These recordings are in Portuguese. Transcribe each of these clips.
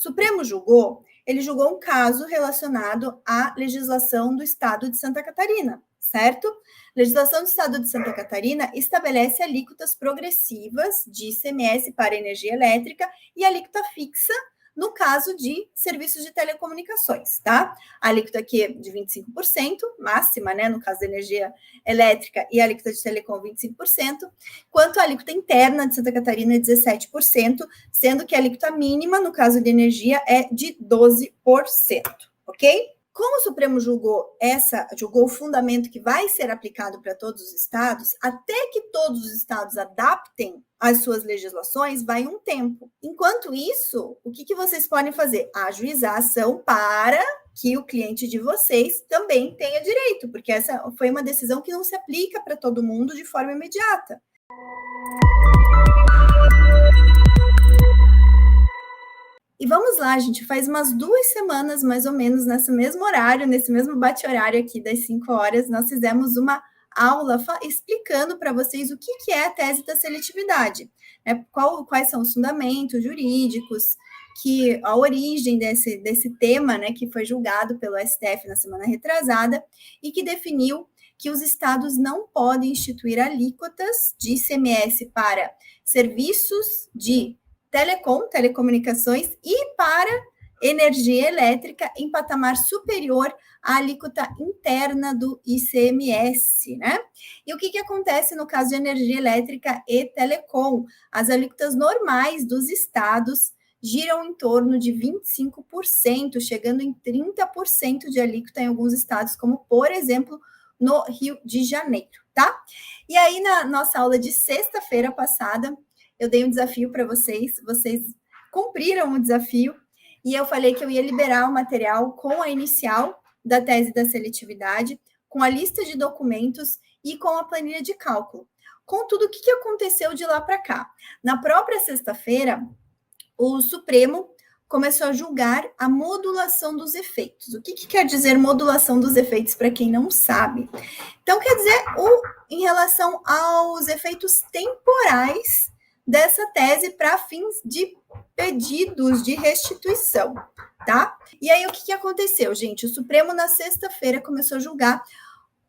Supremo julgou, ele julgou um caso relacionado à legislação do Estado de Santa Catarina, certo? A legislação do Estado de Santa Catarina estabelece alíquotas progressivas de ICMS para energia elétrica e alíquota fixa no caso de serviços de telecomunicações, tá? A alíquota aqui é de 25%, máxima, né, no caso da energia elétrica, e a alíquota de telecom 25%, quanto a alíquota interna de Santa Catarina é 17%, sendo que a alíquota mínima, no caso de energia, é de 12%, ok? Como o Supremo julgou o fundamento que vai ser aplicado para todos os estados, até que todos os estados adaptem as suas legislações, vai um tempo. Enquanto isso, o que vocês podem fazer? Ajuizar a ação para que o cliente de vocês também tenha direito, porque essa foi uma decisão que não se aplica para todo mundo de forma imediata. E vamos lá, gente, faz umas 2 semanas, mais ou menos, nesse mesmo horário, nesse mesmo bate-horário aqui das 5 horas, nós fizemos uma aula explicando para vocês o que é a tese da seletividade, né? Quais são os fundamentos jurídicos, a origem desse tema, né, que foi julgado pelo STF na semana retrasada, e que definiu que os estados não podem instituir alíquotas de ICMS para serviços de telecomunicações e para energia elétrica em patamar superior à alíquota interna do ICMS, né? E o que acontece no caso de energia elétrica e telecom? As alíquotas normais dos estados giram em torno de 25%, chegando em 30% de alíquota em alguns estados, como, por exemplo, no Rio de Janeiro, tá? E aí, na nossa aula de sexta-feira passada, eu dei um desafio para vocês cumpriram o desafio, e eu falei que eu ia liberar o material com a inicial da tese da seletividade, com a lista de documentos e com a planilha de cálculo. Contudo, o que aconteceu de lá para cá? Na própria sexta-feira, o Supremo começou a julgar a modulação dos efeitos. O que quer dizer modulação dos efeitos, para quem não sabe? Então, quer dizer, em relação aos efeitos temporais dessa tese para fins de pedidos de restituição, tá? E aí, o que aconteceu, gente? O Supremo, na sexta-feira, começou a julgar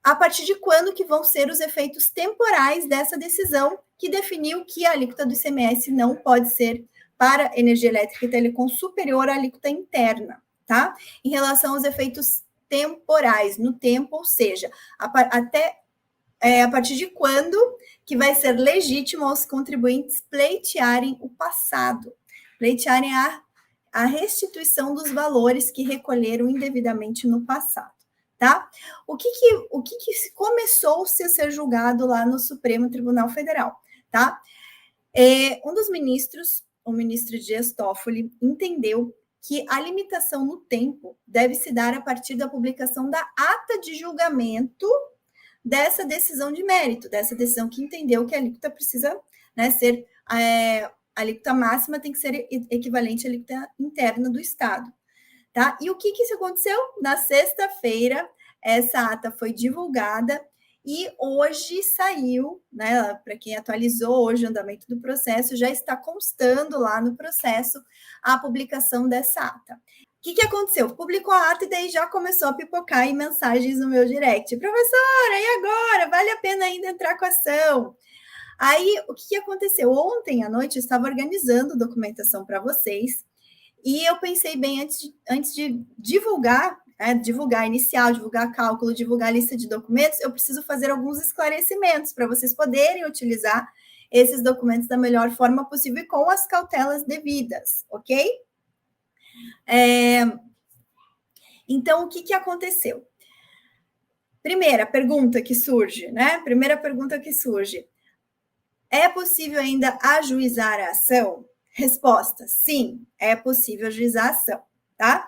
a partir de quando que vão ser os efeitos temporais dessa decisão que definiu que a alíquota do ICMS não pode ser para energia elétrica e telecom superior à alíquota interna, tá? Em relação aos efeitos temporais, no tempo, ou seja, a partir de quando que vai ser legítimo aos contribuintes pleitearem o passado, pleitearem a restituição dos valores que recolheram indevidamente no passado, tá? O que começou-se a ser julgado lá no Supremo Tribunal Federal, tá? Um dos ministros, o ministro Dias Toffoli, entendeu que a limitação no tempo deve se dar a partir da publicação da ata de julgamento dessa decisão de mérito, dessa decisão que entendeu que a alíquota precisa, né, ser, a alíquota máxima tem que ser equivalente à alíquota interna do Estado, tá? E o que aconteceu? Na sexta-feira, essa ata foi divulgada e hoje saiu, né, para quem atualizou hoje o andamento do processo, já está constando lá no processo a publicação dessa ata. O que aconteceu? Publicou a ata e daí já começou a pipocar em mensagens no meu direct. Professora, e agora? Vale a pena ainda entrar com a ação? Aí, o que aconteceu? Ontem à noite eu estava organizando documentação para vocês e eu pensei bem, antes de divulgar, divulgar inicial, divulgar cálculo, divulgar lista de documentos, eu preciso fazer alguns esclarecimentos para vocês poderem utilizar esses documentos da melhor forma possível e com as cautelas devidas, ok? Então, o que aconteceu? Primeira pergunta que surge, né? É possível ainda ajuizar a ação? Resposta, sim, é possível ajuizar a ação, tá?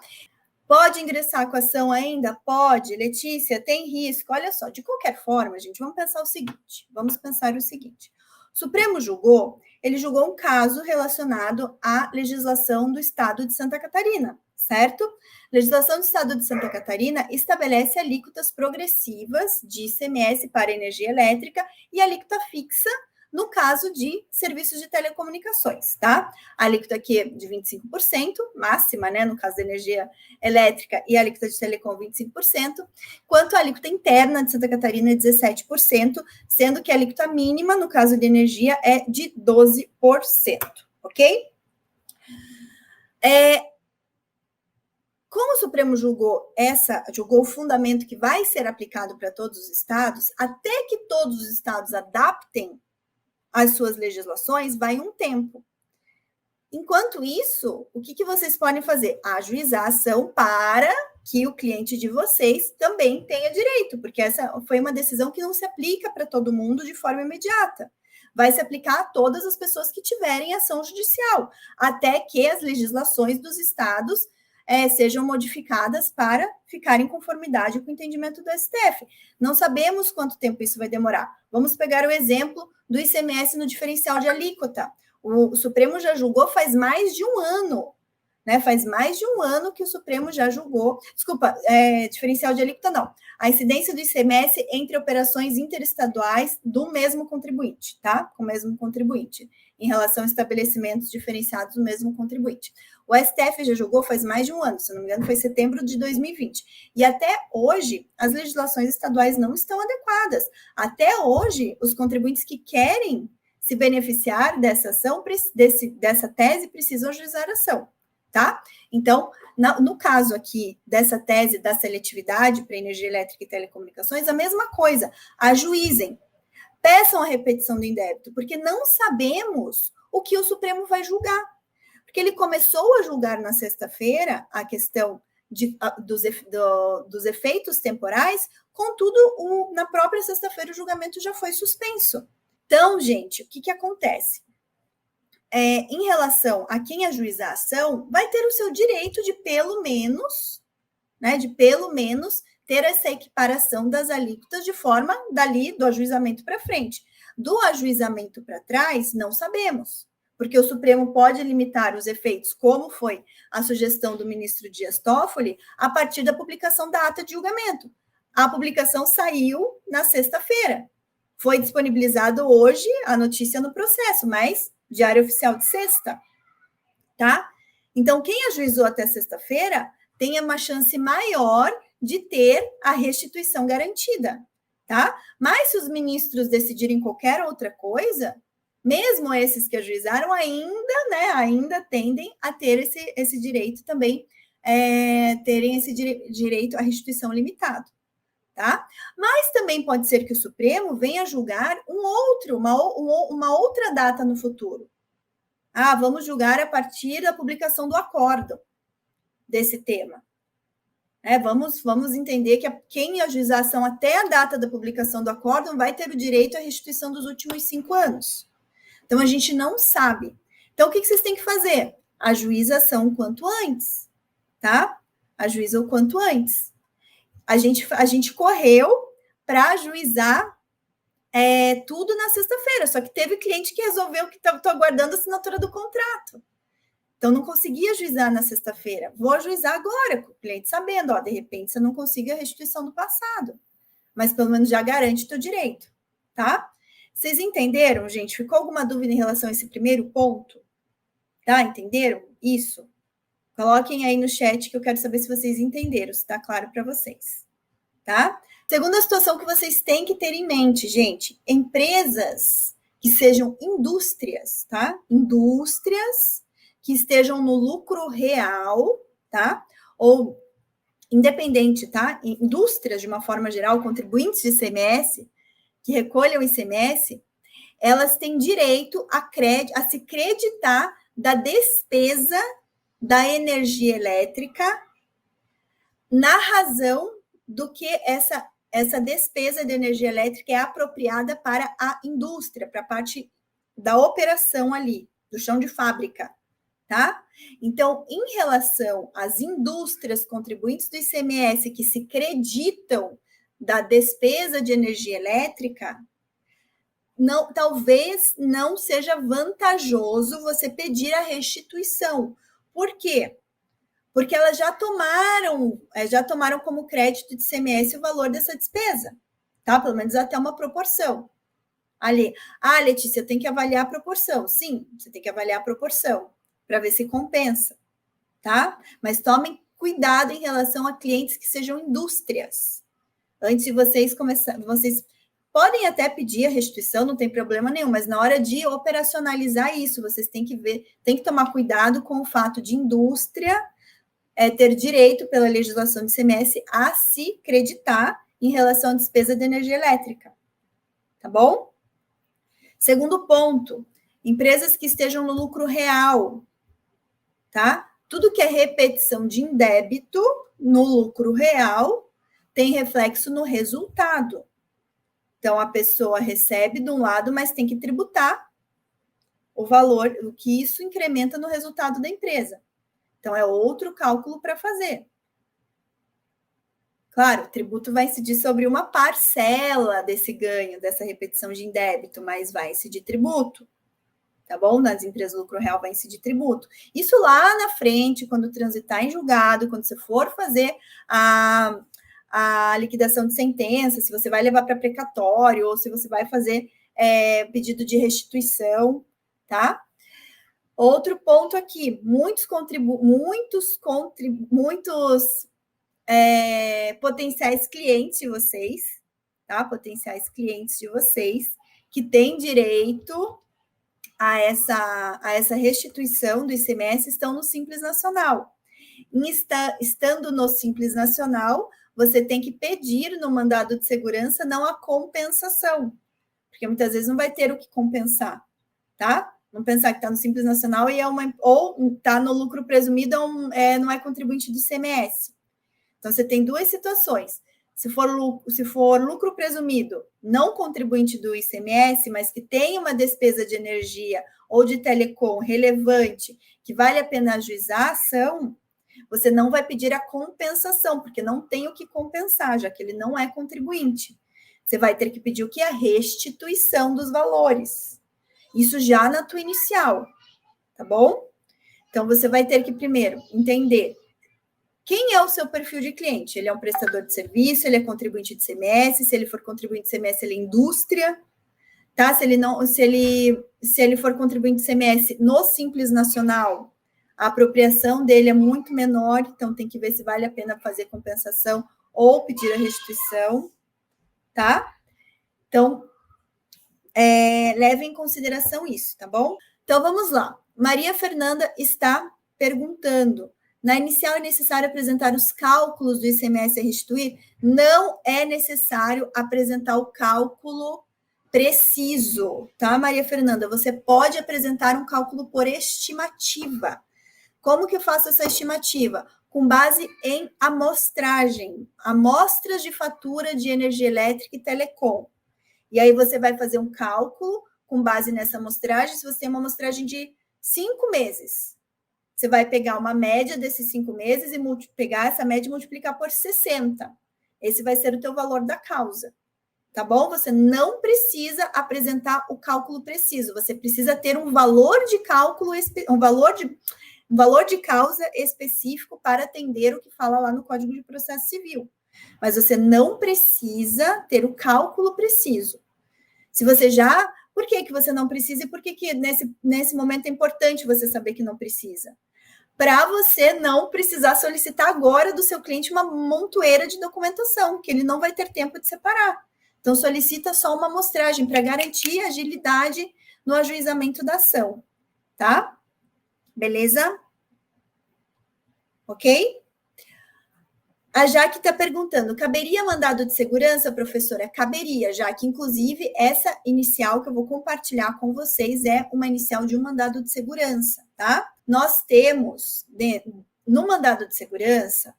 Pode ingressar com a ação ainda? Pode. Letícia, tem risco? Olha só, de qualquer forma, gente, vamos pensar o seguinte. O Supremo julgou um caso relacionado à legislação do Estado de Santa Catarina, certo? A legislação do Estado de Santa Catarina estabelece alíquotas progressivas de ICMS para energia elétrica e alíquota fixa no caso de serviços de telecomunicações, tá? A alíquota aqui é de 25%, máxima, né, no caso da energia elétrica, e a alíquota de telecom 25%, quanto a alíquota interna de Santa Catarina é 17%, sendo que a alíquota mínima, no caso de energia, é de 12%, ok? Como o Supremo julgou o fundamento que vai ser aplicado para todos os estados, até que todos os estados adaptem as suas legislações, vai um tempo. Enquanto isso, o que vocês podem fazer? Ajuizar a ação para que o cliente de vocês também tenha direito, porque essa foi uma decisão que não se aplica para todo mundo de forma imediata. Vai se aplicar a todas as pessoas que tiverem ação judicial, até que as legislações dos estados sejam modificadas para ficar em conformidade com o entendimento do STF. Não sabemos quanto tempo isso vai demorar. Vamos pegar o exemplo do ICMS no diferencial de alíquota. O Supremo já julgou faz mais de um ano, né? Faz mais de um ano que o Supremo já julgou. Desculpa, diferencial de alíquota não. A incidência do ICMS entre operações interestaduais do mesmo contribuinte, tá? Com o mesmo contribuinte, em relação a estabelecimentos diferenciados do mesmo contribuinte. O STF já julgou faz mais de um ano, se não me engano, foi setembro de 2020. E até hoje, as legislações estaduais não estão adequadas. Até hoje, os contribuintes que querem se beneficiar dessa ação, dessa tese, precisam ajuizar a ação, tá? Então, no caso aqui dessa tese da seletividade para energia elétrica e telecomunicações, a mesma coisa, ajuizem, peçam a repetição do indébito, porque não sabemos o que o Supremo vai julgar. Porque ele começou a julgar na sexta-feira a questão dos efeitos temporais, contudo, na própria sexta-feira o julgamento já foi suspenso. Então, gente, o que acontece? Em relação a quem ajuizar a ação, vai ter o seu direito de pelo menos ter essa equiparação das alíquotas de forma dali do ajuizamento para frente. Do ajuizamento para trás, não sabemos, porque o Supremo pode limitar os efeitos, como foi a sugestão do ministro Dias Toffoli, a partir da publicação da ata de julgamento. A publicação saiu na sexta-feira. Foi disponibilizado hoje a notícia no processo, mas Diário Oficial de sexta, tá? Então, quem ajuizou até sexta-feira tem uma chance maior de ter a restituição garantida, tá? Mas se os ministros decidirem qualquer outra coisa, mesmo esses que ajuizaram ainda tendem a ter esse direito também, terem esse direito à restituição limitado. Tá? Mas também pode ser que o Supremo venha julgar uma outra data no futuro. Vamos julgar a partir da publicação do acórdão desse tema. Vamos entender que quem ajuizar a ação até a data da publicação do acórdão vai ter o direito à restituição dos últimos 5 anos. Então, a gente não sabe. Então, o que vocês têm que fazer? Ajuiza a ação o quanto antes, tá? Ajuiza o quanto antes. A gente correu para ajuizar tudo na sexta-feira, só que teve cliente que resolveu que estou aguardando a assinatura do contrato. Então, não consegui ajuizar na sexta-feira. Vou ajuizar agora, com o cliente sabendo, de repente você não consiga a restituição do passado, mas pelo menos já garante o teu direito, tá? Vocês entenderam, gente? Ficou alguma dúvida em relação a esse primeiro ponto? Tá? Entenderam isso? Coloquem aí no chat que eu quero saber se vocês entenderam, se está claro para vocês, tá? Segunda situação que vocês têm que ter em mente, gente, empresas que sejam indústrias, tá? Indústrias que estejam no lucro real, tá? Ou independente, tá? Indústrias, de uma forma geral, contribuintes de ICMS, que recolham ICMS, elas têm direito a se creditar da despesa da energia elétrica na razão do que essa despesa de energia elétrica é apropriada para a indústria, para a parte da operação ali, do chão de fábrica, tá? Então, em relação às indústrias contribuintes do ICMS que se creditam da despesa de energia elétrica, talvez não seja vantajoso você pedir a restituição. Por quê? Porque elas já tomaram como crédito de ICMS o valor dessa despesa, tá? Pelo menos até uma proporção. Ali, Letícia, tem que avaliar a proporção. Sim, você tem que avaliar a proporção para ver se compensa, tá? Mas tomem cuidado em relação a clientes que sejam indústrias. Antes de vocês começarem, vocês podem até pedir a restituição, não tem problema nenhum, mas na hora de operacionalizar isso, vocês têm que ver, tem que tomar cuidado com o fato de indústria ter direito, pela legislação de ICMS, a se creditar em relação à despesa de energia elétrica. Tá bom? Segundo ponto, empresas que estejam no lucro real, tá? Tudo que é repetição de indébito no lucro real tem reflexo no resultado. Então, a pessoa recebe de um lado, mas tem que tributar o valor, o que isso incrementa no resultado da empresa. Então, é outro cálculo para fazer. Claro, o tributo vai incidir sobre uma parcela desse ganho, dessa repetição de indébito, mas vai incidir tributo, tá bom? Nas empresas de lucro real vai incidir tributo. Isso lá na frente, quando transitar em julgado, quando você for fazer a liquidação de sentença, se você vai levar para precatório ou se você vai fazer pedido de restituição, tá? Outro ponto aqui, muitos potenciais clientes de vocês, tá? Potenciais clientes de vocês que têm direito a essa restituição do ICMS estão no Simples Nacional. Estando no Simples Nacional, você tem que pedir no mandado de segurança não a compensação, porque muitas vezes não vai ter o que compensar, tá? Não pensar que está no Simples Nacional e ou está no lucro presumido não é contribuinte do ICMS. Então, você tem duas situações. Se for lucro presumido, não contribuinte do ICMS, mas que tem uma despesa de energia ou de telecom relevante, que vale a pena ajuizar a ação, você não vai pedir a compensação, porque não tem o que compensar, já que ele não é contribuinte. Você vai ter que pedir o que? A restituição dos valores. Isso já na tua inicial, tá bom? Então, você vai ter que, primeiro, entender quem é o seu perfil de cliente. Ele é um prestador de serviço, ele é contribuinte de ICMS, se ele for contribuinte de ICMS, ele é indústria, tá? Se ele for contribuinte de ICMS no Simples Nacional, a apropriação dele é muito menor, então tem que ver se vale a pena fazer compensação ou pedir a restituição, tá? Então, leve em consideração isso, tá bom? Então, vamos lá. Maria Fernanda está perguntando: na inicial é necessário apresentar os cálculos do ICMS a restituir? Não é necessário apresentar o cálculo preciso, tá, Maria Fernanda? Você pode apresentar um cálculo por estimativa. Como que eu faço essa estimativa? Com base em amostragem, amostras de fatura de energia elétrica e telecom. E aí você vai fazer um cálculo com base nessa amostragem, se você tem uma amostragem de 5 meses. Você vai pegar uma média desses 5 meses e pegar essa média e multiplicar por 60. Esse vai ser o teu valor da causa, tá bom? Você não precisa apresentar o cálculo preciso, você precisa ter um valor de cálculo, um valor de causa específico para atender o que fala lá no Código de Processo Civil. Mas você não precisa ter o cálculo preciso. Se você já... Por que você não precisa e por que nesse momento é importante você saber que não precisa? Para você não precisar solicitar agora do seu cliente uma montoeira de documentação, que ele não vai ter tempo de separar. Então, solicita só uma amostragem para garantir agilidade no ajuizamento da ação, tá? Beleza? Ok? A Jaque está perguntando, caberia mandado de segurança, professora? Caberia, Jaque. Inclusive, essa inicial que eu vou compartilhar com vocês é uma inicial de um mandado de segurança, tá? Nós temos, no mandado de segurança,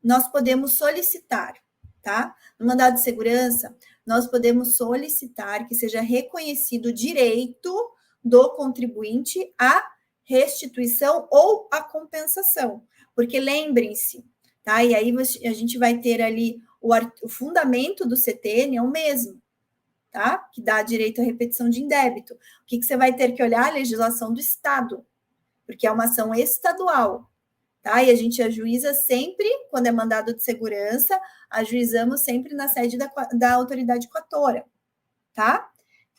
nós podemos solicitar, tá? No mandado de segurança, nós podemos solicitar que seja reconhecido o direito do contribuinte à restituição ou à compensação. Porque lembrem-se, tá? E aí a gente vai ter ali o fundamento do CTN é o mesmo, tá? Que dá direito à repetição de indébito. O que você vai ter que olhar? A legislação do Estado, porque é uma ação estadual, tá? E a gente ajuiza sempre, quando é mandado de segurança, ajuizamos sempre na sede da autoridade coatora, tá?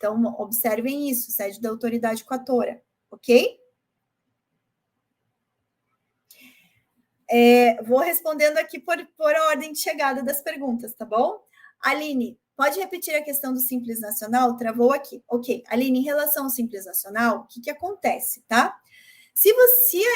Então, observem isso, sede da autoridade coatora, ok? Vou respondendo aqui por ordem de chegada das perguntas, tá bom? Aline, pode repetir a questão do Simples Nacional? Travou aqui. Ok. Aline, em relação ao Simples Nacional, o que acontece, tá? Se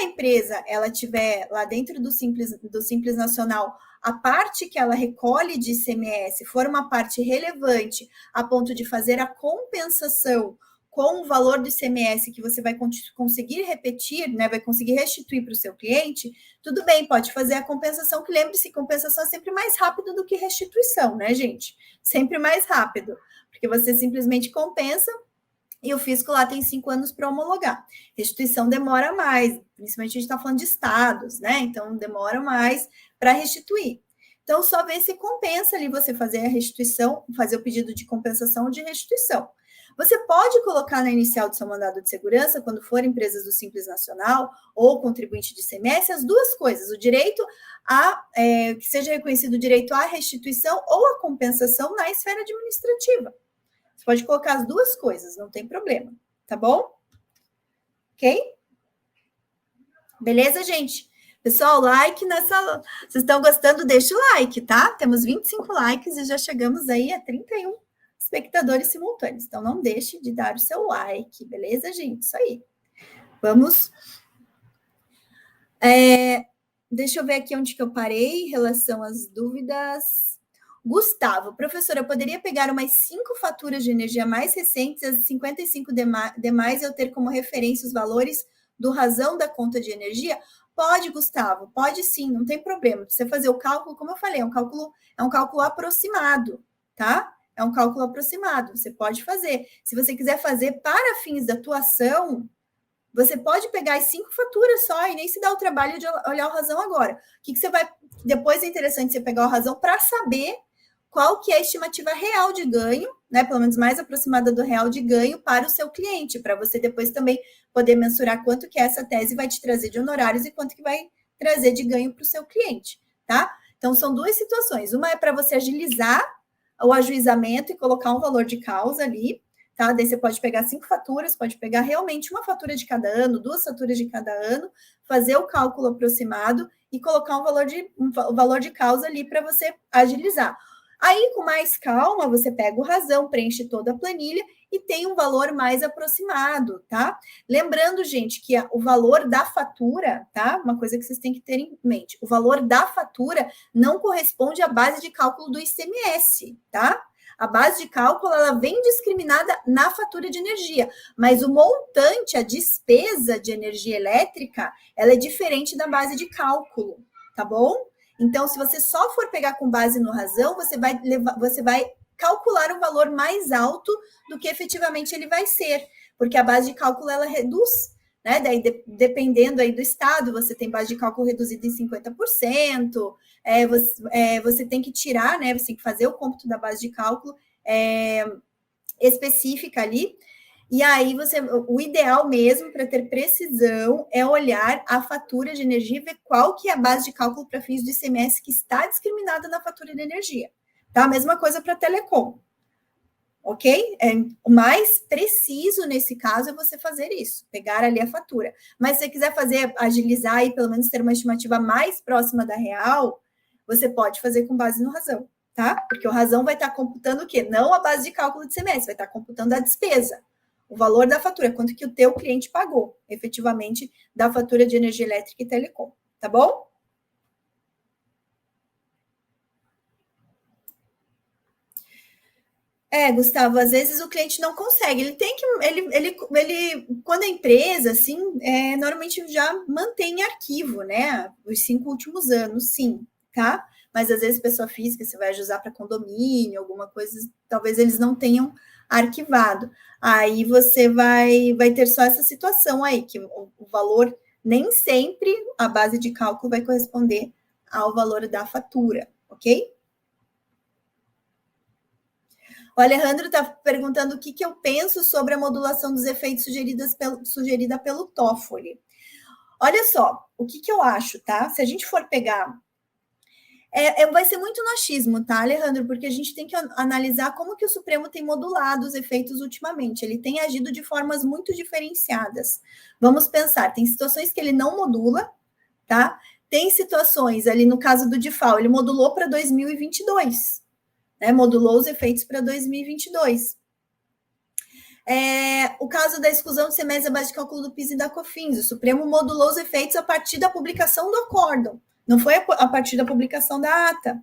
a empresa ela tiver lá dentro do Simples Nacional, a parte que ela recolhe de ICMS for uma parte relevante a ponto de fazer a compensação com o valor do ICMS que você vai conseguir repetir, né, vai conseguir restituir para o seu cliente, tudo bem, pode fazer a compensação, que lembre-se, compensação é sempre mais rápido do que restituição, né, gente? Sempre mais rápido, porque você simplesmente compensa e o fisco lá tem 5 anos para homologar. Restituição demora mais, principalmente a gente está falando de estados, né? Então, demora mais para restituir. Então, só ver se compensa ali você fazer a restituição, fazer o pedido de compensação ou de restituição. Você pode colocar na inicial do seu mandado de segurança, quando for empresas do Simples Nacional ou contribuinte de ICMS, as duas coisas, o direito que seja reconhecido o direito à restituição ou à compensação na esfera administrativa. Você pode colocar as duas coisas, não tem problema, tá bom? Ok? Beleza, gente? Pessoal, like nessa... Vocês estão gostando? Deixa o like, tá? Temos 25 likes e já chegamos aí a 31 espectadores simultâneos. Então, não deixe de dar o seu like, beleza, gente? Isso aí. Vamos... Deixa eu ver aqui onde que eu parei em relação às dúvidas. Gustavo, professora, eu poderia pegar umas 5 faturas de energia mais recentes, as 55 demais, eu ter como referência os valores do razão da conta de energia? Pode, Gustavo, pode sim, não tem problema. Você fazer o cálculo, como eu falei, é um cálculo aproximado, tá? É um cálculo aproximado, você pode fazer. Se você quiser fazer para fins da atuação, você pode pegar as 5 faturas só e nem se dá o trabalho de olhar o razão agora. O que você vai... Depois é interessante você pegar o razão para saber qual que é a estimativa real de ganho, né? Pelo menos mais aproximada do real de ganho para o seu cliente, para você depois também poder mensurar quanto que essa tese vai te trazer de honorários e quanto que vai trazer de ganho para o seu cliente, tá? Então, são duas situações. Uma é para você agilizar o ajuizamento e colocar um valor de causa ali, tá? Daí você pode pegar 5 faturas, pode pegar realmente uma fatura de cada ano, 2 faturas de cada ano, fazer o cálculo aproximado e colocar um valor de causa ali para você agilizar. Aí, com mais calma, você pega o razão, preenche toda a planilha e tem um valor mais aproximado, tá? Lembrando, gente, que o valor da fatura, tá? Uma coisa que vocês têm que ter em mente, o valor da fatura não corresponde à base de cálculo do ICMS, tá? A base de cálculo, ela vem discriminada na fatura de energia, mas o montante, a despesa de energia elétrica, ela é diferente da base de cálculo, tá bom? Então, se você só for pegar com base no razão, você vai calcular um valor mais alto do que efetivamente ele vai ser, porque a base de cálculo, ela reduz, né? Daí, dependendo aí do estado, você tem base de cálculo reduzida em 50%, você tem que tirar, né? Você tem que fazer o cômputo da base de cálculo específica ali, e aí o ideal mesmo para ter precisão é olhar a fatura de energia e ver qual que é a base de cálculo para fins do ICMS que está discriminada na fatura de energia, tá? A mesma coisa para telecom, ok? O mais preciso nesse caso é você fazer isso, pegar ali a fatura. Mas se você quiser agilizar e pelo menos ter uma estimativa mais próxima da real, você pode fazer com base no razão, tá? Porque o razão vai estar computando o quê? Não a base de cálculo de ICMS, vai estar computando a despesa. O valor da fatura, quanto que o teu cliente pagou, efetivamente, da fatura de energia elétrica e telecom, tá bom? Gustavo, às vezes o cliente não consegue, ele tem que, quando a empresa, assim, normalmente já mantém arquivo, né, os 5 últimos anos, sim, tá? Mas às vezes pessoa física, você vai usar para condomínio, alguma coisa, talvez eles não tenham arquivado. Aí você vai ter só essa situação aí, que o valor, nem sempre a base de cálculo vai corresponder ao valor da fatura, ok? O Alejandro está perguntando o que eu penso sobre a modulação dos efeitos sugerida pelo Toffoli. Olha só, o que eu acho, tá? Se a gente for pegar Vai ser muito no achismo, tá, Alejandro? Porque a gente tem que analisar como que o Supremo tem modulado os efeitos ultimamente. Ele tem agido de formas muito diferenciadas. Vamos pensar, tem situações que ele não modula, tá? Tem situações, ali no caso do DIFAL, ele modulou para 2022, né? Modulou os efeitos para 2022. O caso da exclusão de CMS abaixo de cálculo do PIS e da COFINS, o Supremo modulou os efeitos a partir da publicação do acórdão, não foi a partir da publicação da ata.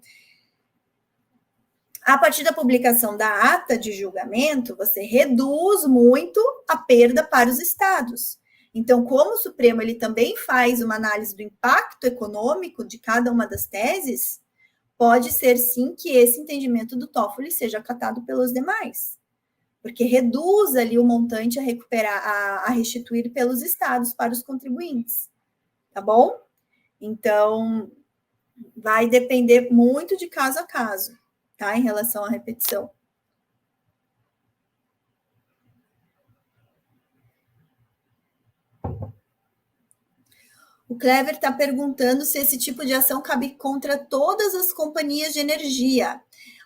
A partir da publicação da ata de julgamento, você reduz muito a perda para os estados. Então, como o Supremo ele também faz uma análise do impacto econômico de cada uma das teses, pode ser sim que esse entendimento do Toffoli seja acatado pelos demais, porque reduz ali o montante a recuperar, a restituir pelos estados para os contribuintes, tá bom? Então, vai depender muito de caso a caso, tá? Em relação à repetição. O Clever está perguntando se esse tipo de ação cabe contra todas as companhias de energia.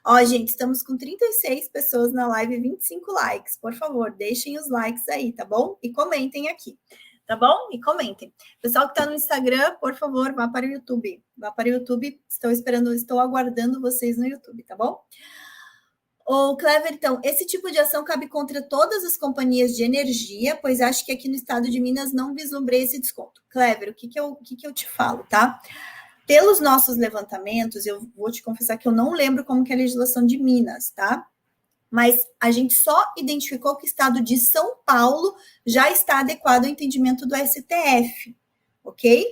Ó, gente, estamos com 36 pessoas na live e 25 likes. Por favor, deixem os likes aí, tá bom? E comentem aqui, tá bom? E comentem. Pessoal que está no Instagram, por favor, vá para o YouTube. Vá para o YouTube. Estou aguardando vocês no YouTube, tá bom? Ô, Clever, então, esse tipo de ação cabe contra todas as companhias de energia, pois acho que aqui no estado de Minas não vislumbrei esse desconto. Clever, o que eu te falo, tá? Pelos nossos levantamentos, eu vou te confessar que eu não lembro como que é a legislação de Minas, tá? Mas a gente só identificou que o estado de São Paulo já está adequado ao entendimento do STF, ok?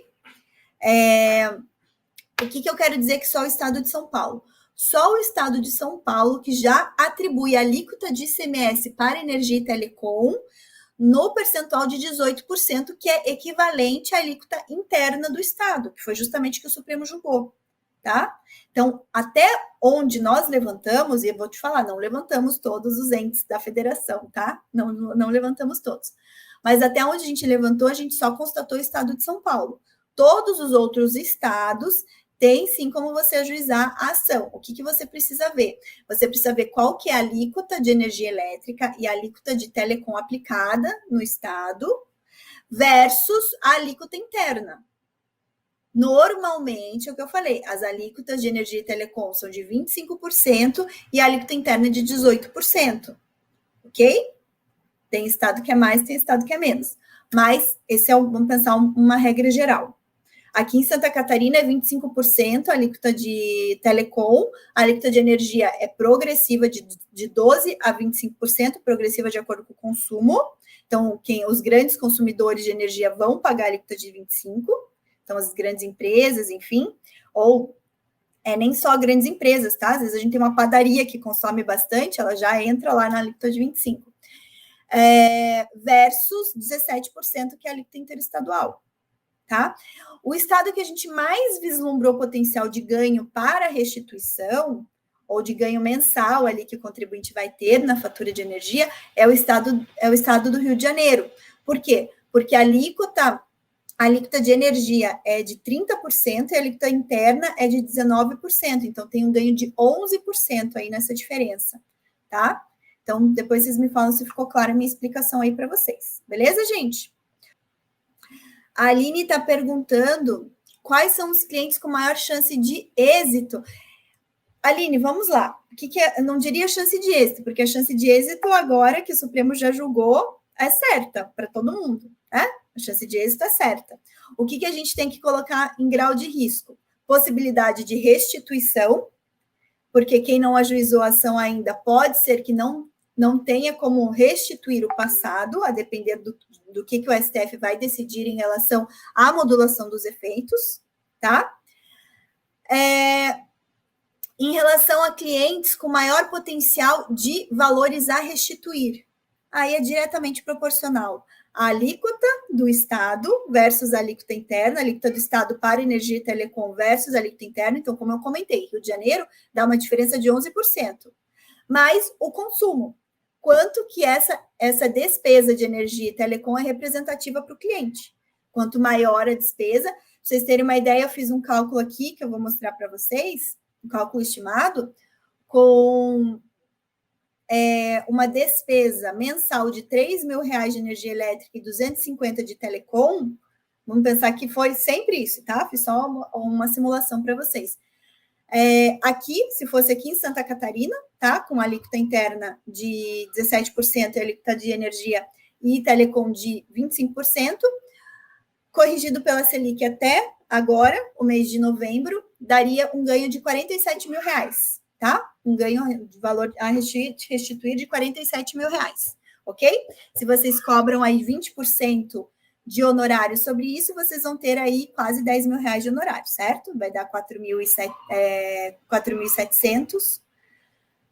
O que eu quero dizer que só o estado de São Paulo? Só o estado de São Paulo que já atribui a alíquota de ICMS para energia e telecom no percentual de 18%, que é equivalente à alíquota interna do estado, que foi justamente o que o Supremo julgou, tá? Então, até onde nós levantamos, e eu vou te falar, não levantamos todos os entes da federação, tá? Não levantamos todos. Mas até onde a gente levantou, a gente só constatou o estado de São Paulo. Todos os outros estados tem sim como você ajuizar a ação. O que você precisa ver? Você precisa ver qual que é a alíquota de energia elétrica e a alíquota de telecom aplicada no estado versus a alíquota interna. Normalmente, é o que eu falei, as alíquotas de energia e telecom são de 25% e a alíquota interna é de 18%, ok? Tem estado que é mais, tem estado que é menos. Mas esse é, vamos pensar, uma regra geral. Aqui em Santa Catarina é 25% a alíquota de telecom, a alíquota de energia é progressiva de 12% a 25%, progressiva de acordo com o consumo. Então, os grandes consumidores de energia vão pagar a alíquota de 25%, então as grandes empresas, enfim, ou nem só grandes empresas, tá? Às vezes a gente tem uma padaria que consome bastante, ela já entra lá na alíquota de 25%. Versus 17%, que é a alíquota interestadual. Tá? O estado que a gente mais vislumbrou potencial de ganho para restituição, ou de ganho mensal ali que o contribuinte vai ter na fatura de energia, é o estado do Rio de Janeiro. Por quê? Porque a alíquota de energia é de 30% e a alíquota interna é de 19%. Então, tem um ganho de 11% aí nessa diferença, tá? Então, depois vocês me falam se ficou clara a minha explicação aí para vocês. Beleza, gente? A Aline está perguntando quais são os clientes com maior chance de êxito. Aline, vamos lá. O que é? Eu não diria chance de êxito, porque a chance de êxito agora que o Supremo já julgou é certa para todo mundo, né? A chance de êxito é certa. O que a gente tem que colocar em grau de risco? Possibilidade de restituição, porque quem não ajuizou a ação ainda pode ser que não tenha como restituir o passado, a depender do que o STF vai decidir em relação à modulação dos efeitos, tá? Em relação a clientes com maior potencial de valores a restituir, aí é diretamente proporcional a alíquota do Estado versus a alíquota interna, a alíquota do Estado para energia e telecom versus a alíquota interna. Então, como eu comentei, Rio de Janeiro dá uma diferença de 11%. Mas o consumo, quanto que essa despesa de energia e telecom é representativa para o cliente. Quanto maior a despesa, vocês terem uma ideia, eu fiz um cálculo aqui que eu vou mostrar para vocês, um cálculo estimado, com uma despesa mensal de R$3.000 de energia elétrica e 250 de telecom. Vamos pensar que foi sempre isso, tá? Fiz só uma simulação para vocês. Aqui, se fosse aqui em Santa Catarina, tá? Com a alíquota interna de 17% e a alíquota de energia e telecom de 25%, corrigido pela Selic até agora, o mês de novembro, daria um ganho de R$47.000, tá? Um ganho de valor a restituir de R$47.000, ok? Se vocês cobram aí 20% de honorário sobre isso, vocês vão ter aí quase R$10.000 de honorário, certo? Vai dar 4.700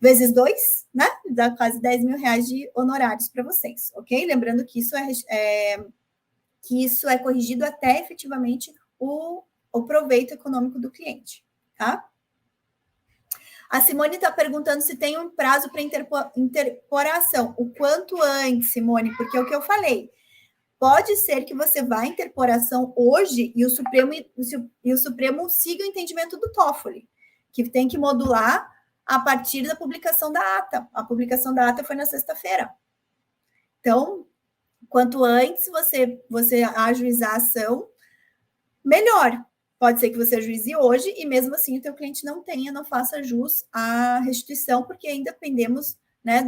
vezes 2, né? Dá quase R$10.000 de honorários para vocês, ok? Lembrando que isso é corrigido até efetivamente o proveito econômico do cliente, tá? A Simone está perguntando se tem um prazo para interporação. O quanto antes, Simone, porque é o que eu falei. Pode ser que você vá à interporação hoje e o Supremo siga o entendimento do Toffoli, que tem que modular a partir da publicação da ata. A publicação da ata foi na sexta-feira. Então, quanto antes você ajuizar a ação, melhor. Pode ser que você ajuize hoje e mesmo assim o teu cliente não faça jus à restituição, porque ainda pendemos, né?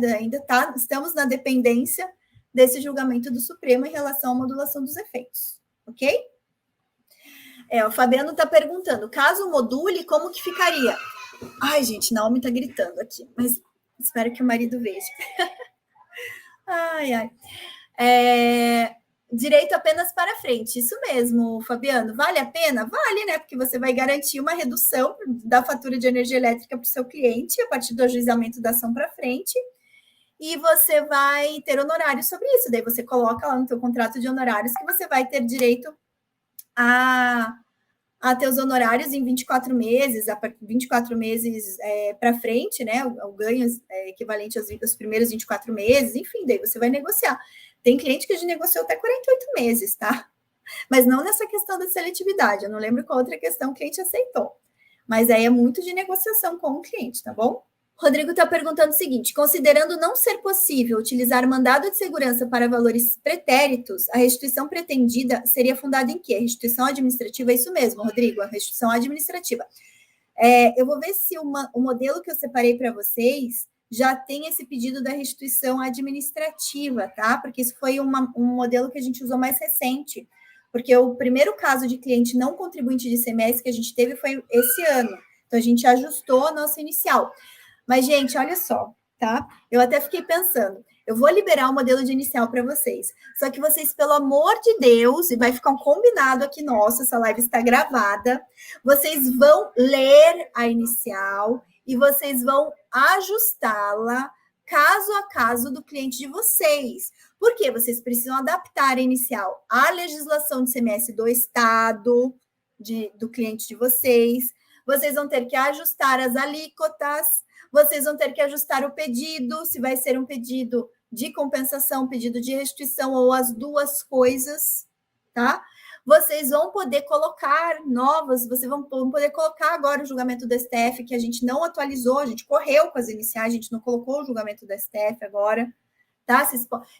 Estamos na dependência desse julgamento do Supremo em relação à modulação dos efeitos, ok? O Fabiano está perguntando, caso module, como que ficaria? Ai, gente, Naomi está gritando aqui, mas espero que o marido veja. Ai. Direito apenas para frente, isso mesmo, Fabiano. Vale a pena? Vale, né? Porque você vai garantir uma redução da fatura de energia elétrica para o seu cliente a partir do ajuizamento da ação para frente, e você vai ter honorários sobre isso. Daí você coloca lá no seu contrato de honorários que você vai ter direito a ter os honorários em 24 meses, a 24 meses para frente, né? O ganho equivalente aos primeiros 24 meses, enfim, daí você vai negociar. Tem cliente que já negociou até 48 meses, tá? Mas não nessa questão da seletividade. Eu não lembro qual outra questão o cliente aceitou. Mas aí é muito de negociação com o cliente, tá bom? Rodrigo está perguntando o seguinte: considerando não ser possível utilizar mandado de segurança para valores pretéritos, a restituição pretendida seria fundada em quê? Restituição administrativa, é isso mesmo, Rodrigo, a restituição administrativa. Eu vou ver se o modelo que eu separei para vocês já tem esse pedido da restituição administrativa, tá? Porque isso foi um modelo que a gente usou mais recente. Porque o primeiro caso de cliente não contribuinte de ICMS que a gente teve foi esse ano. Então, a gente ajustou a nossa inicial. Mas, gente, olha só, tá? Eu até fiquei pensando, eu vou liberar o modelo de inicial para vocês. Só que vocês, pelo amor de Deus, e vai ficar um combinado aqui nosso, essa live está gravada, vocês vão ler a inicial e vocês vão ajustá-la caso a caso do cliente de vocês. Por quê? Vocês precisam adaptar a inicial à legislação de ICMS do estado, do cliente de vocês. Vocês vão ter que ajustar as alíquotas. Vocês vão ter que ajustar o pedido, se vai ser um pedido de compensação, pedido de restituição ou as duas coisas, tá? Vocês vão poder colocar vocês vão poder colocar agora o julgamento do STF, que a gente não atualizou, a gente correu com as iniciais, a gente não colocou o julgamento do STF agora, tá?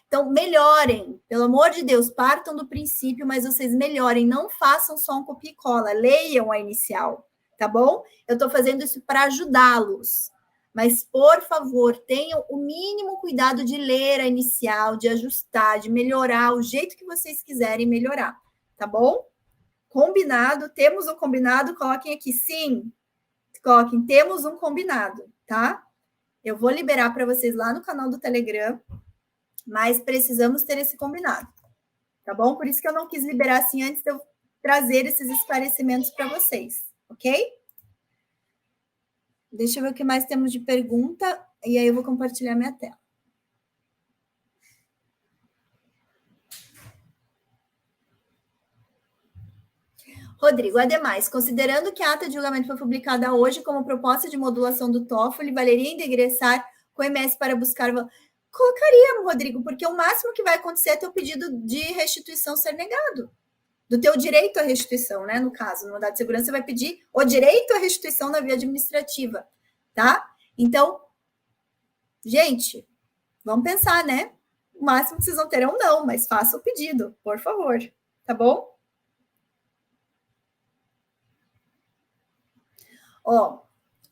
Então, melhorem, pelo amor de Deus, partam do princípio, mas vocês melhorem, não façam só um copia e cola, leiam a inicial, tá bom? Eu estou fazendo isso para ajudá-los. Mas, por favor, tenham o mínimo cuidado de ler a inicial, de ajustar, de melhorar o jeito que vocês quiserem melhorar, tá bom? Combinado? Temos um combinado? Coloquem aqui, sim. Coloquem, temos um combinado, tá? Eu vou liberar para vocês lá no canal do Telegram, mas precisamos ter esse combinado, tá bom? Por isso que eu não quis liberar assim antes de eu trazer esses esclarecimentos para vocês, ok? Deixa eu ver o que mais temos de pergunta, e aí eu vou compartilhar minha tela. Rodrigo, ademais, considerando que a ata de julgamento foi publicada hoje como proposta de modulação do Toffoli, valeria ingressar com o MS para buscar... Colocaríamos, Rodrigo, porque o máximo que vai acontecer é ter o pedido de restituição ser negado. do teu direito à restituição, né? No caso, no mandado de segurança, você vai pedir o direito à restituição na via administrativa, tá? Então, gente, vamos pensar, né? O máximo que vocês vão ter é um não, mas faça o pedido, por favor, tá bom? Ó,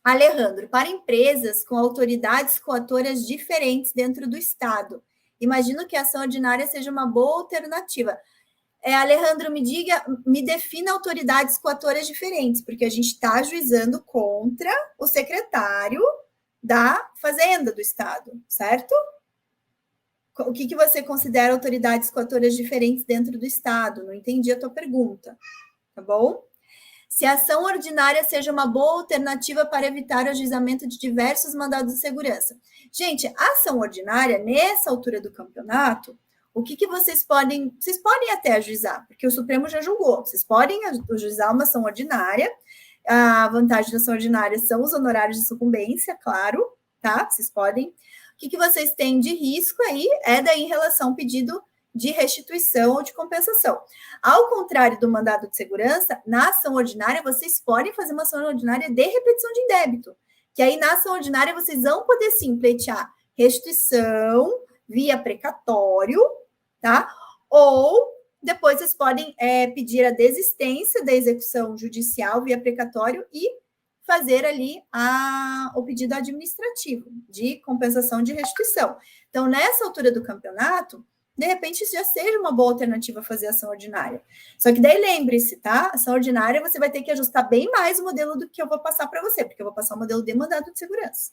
Alejandro, para empresas com autoridades coautoras diferentes dentro do Estado, imagino que a ação ordinária seja uma boa alternativa. Alejandro, me defina autoridades coautoras diferentes, porque a gente está ajuizando contra o secretário da Fazenda do Estado, certo? O que você considera autoridades coautoras diferentes dentro do Estado? Não entendi a tua pergunta, tá bom? Se a ação ordinária seja uma boa alternativa para evitar o ajuizamento de diversos mandados de segurança. Gente, a ação ordinária, nessa altura do campeonato, o que vocês podem até ajuizar, porque o Supremo já julgou, vocês podem ajuizar uma ação ordinária, a vantagem da ação ordinária são os honorários de sucumbência, claro, tá? Vocês podem. O que vocês têm de risco aí é daí em relação ao pedido de restituição ou de compensação. Ao contrário do mandado de segurança, na ação ordinária, vocês podem fazer uma ação ordinária de repetição de débito, que aí na ação ordinária vocês vão poder sim pleitear restituição via precatório, tá? Ou depois vocês podem pedir a desistência da execução judicial via precatório e fazer ali o pedido administrativo de compensação de restituição. Então, nessa altura do campeonato, de repente, isso já seja uma boa alternativa a fazer ação ordinária. Só que daí lembre-se, tá? Ação ordinária você vai ter que ajustar bem mais o modelo do que eu vou passar para você, porque eu vou passar o modelo de mandado de segurança.